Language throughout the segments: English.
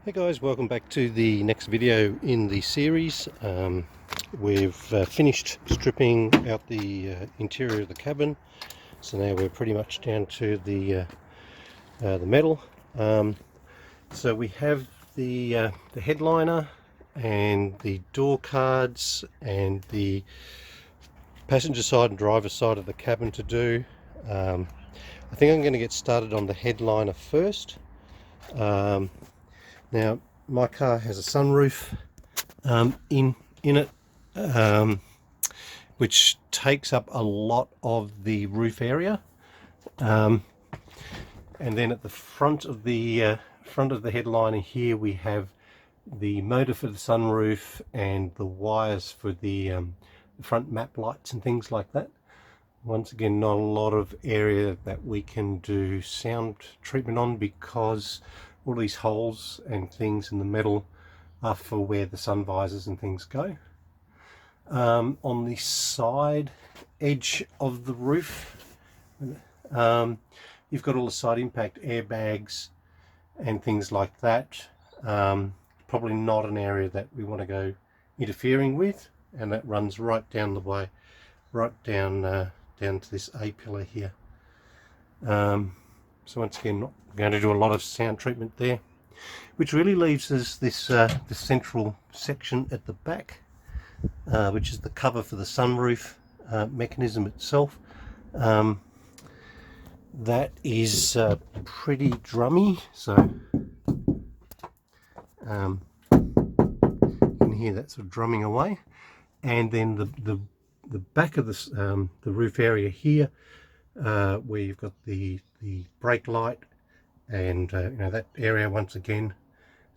Hey guys, welcome back to the next video in the series. We've finished stripping out the interior of the cabin, so now we're pretty much down to the metal. So we have the headliner and the door cards and the passenger side and driver side of the cabin to do. I think I'm going to get started on the headliner first. Now my car has a sunroof in it, which takes up a lot of the roof area, and then at the front of the headliner here we have the motor for the sunroof and the wires for the front map lights and things like that. Once again, not a lot of area that we can do sound treatment on because all these holes and things in the metal are for where the sun visors and things go. On the side edge of the roof, you've got all the side impact airbags and things like that. Probably not an area that we want to go interfering with, and that runs right down the way, right down down to this A pillar here. So once again, not going to do a lot of sound treatment there, which really leaves us this this central section at the back, which is the cover for the sunroof mechanism itself. That is pretty drummy, so you can hear that sort of drumming away. And then the back of the roof area here, where you've got the brake light and you know, that area, once again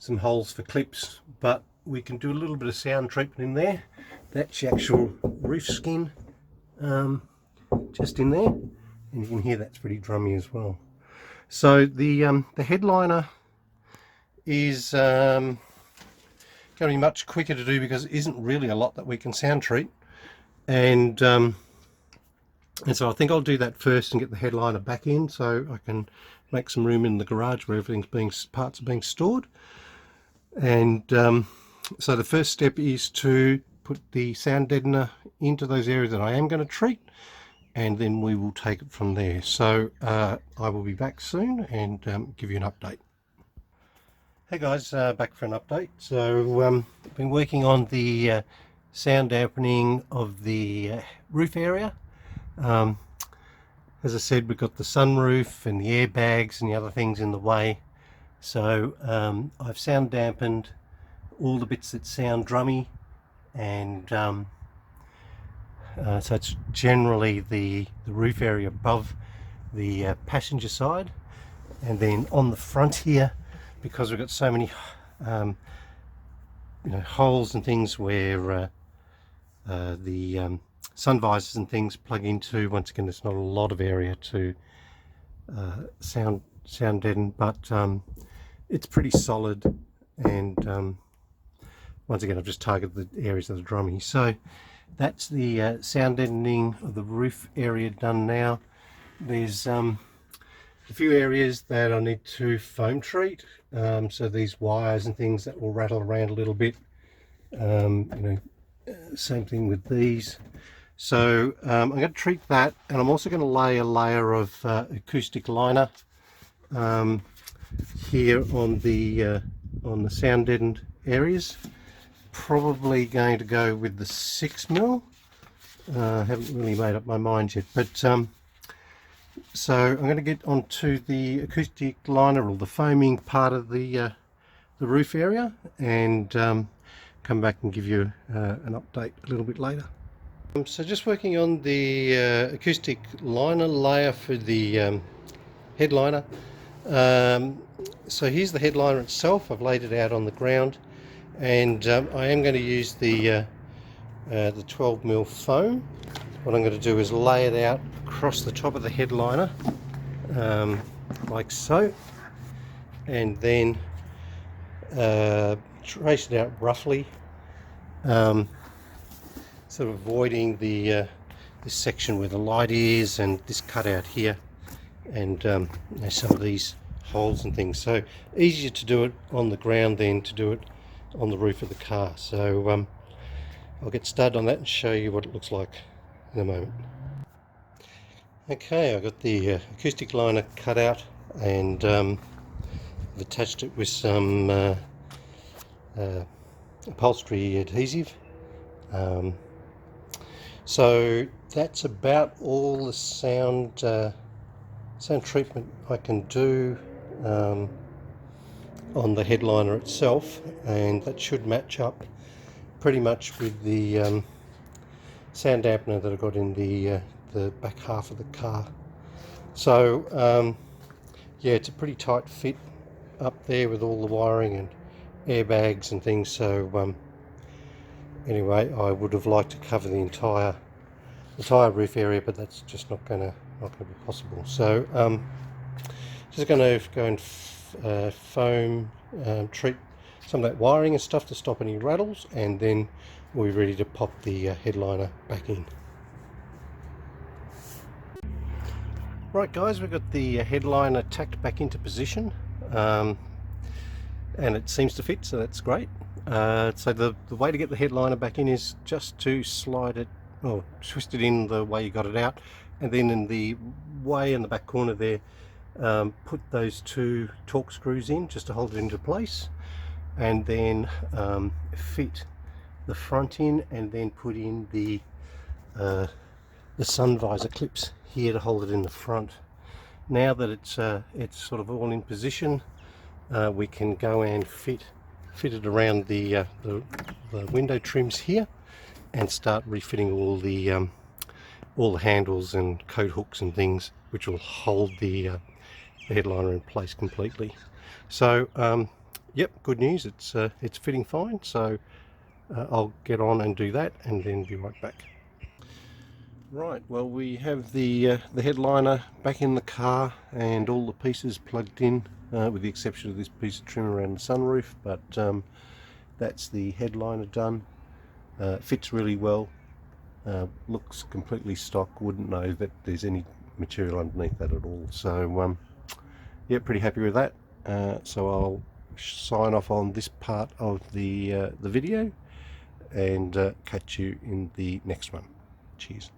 some holes for clips, but we can do a little bit of sound treatment in there. That's the actual roof skin, just in there, and you can hear that's pretty drummy as well. So the headliner is going to be much quicker to do because it isn't really a lot that we can sound treat, and so I think I'll do that first and get the headliner back in so I can make some room in the garage where parts are being stored. And so the first step is to put the sound deadener into those areas that I am going to treat, and then we will take it from there. So I will be back soon and give you an update. Hey guys, back for an update. So I've been working on the sound dampening of the roof area. As I said, we've got the sunroof and the airbags and the other things in the way, so I've sound dampened all the bits that sound drummy, and so it's generally the roof area above the passenger side, and then on the front here, because we've got so many you know, holes and things where the sun visors and things plug into. Once again, there's not a lot of area to sound deaden, but it's pretty solid, and once again I've just targeted the areas that are drummy. So that's the sound deadening of the roof area done now. There's a few areas that I need to foam treat, so these wires and things that will rattle around a little bit, you know, same thing with these. So I'm going to treat that, and I'm also going to lay a layer of acoustic liner here on the sound deadened areas. Probably going to go with the 6mm. Haven't really made up my mind yet, but so I'm going to get onto the acoustic liner, or the foaming part of the roof area, and come back and give you an update a little bit later. So just working on the acoustic liner layer for the headliner. So here's the headliner itself. I've laid it out on the ground, and I am going to use the 12mm foam. What I'm going to do is lay it out across the top of the headliner, like so, and then trace it out roughly, sort of avoiding the this section where the light is, and this cutout here, and some of these holes and things. So easier to do it on the ground than to do it on the roof of the car. So I'll get started on that and show you what it looks like in a moment. Okay, I've got the acoustic liner cut out, and I've attached it with some upholstery adhesive. So that's about all the sound treatment I can do on the headliner itself, and that should match up pretty much with the sound dampener that I've got in the back half of the car. So yeah, it's a pretty tight fit up there with all the wiring and airbags and things. So anyway, I would have liked to cover the entire roof area, but that's just not going to be possible. So just going to go and foam treat some of that wiring and stuff to stop any rattles, and then we're ready to pop the headliner back in. Right guys, we've got the headliner tacked back into position, and it seems to fit, so that's great. So the way to get the headliner back in is just to slide it, or twist it in the way you got it out, and then in the way in the back corner there, put those 2 torque screws in just to hold it into place, and then fit the front in, and then put in the sun visor clips here to hold it in the front. Now that it's sort of all in position, we can go and fit it around the window trims here, and start refitting all the handles and coat hooks and things, which will hold the headliner in place completely. So yep, good news, it's fitting fine. So I'll get on and do that, and then be right back. Right, well, we have the headliner back in the car and all the pieces plugged in, with the exception of this piece of trim around the sunroof, but that's the headliner done. Fits really well, looks completely stock, wouldn't know that there's any material underneath that at all. So yeah, pretty happy with that. So I'll sign off on this part of the video, and catch you in the next one. Cheers.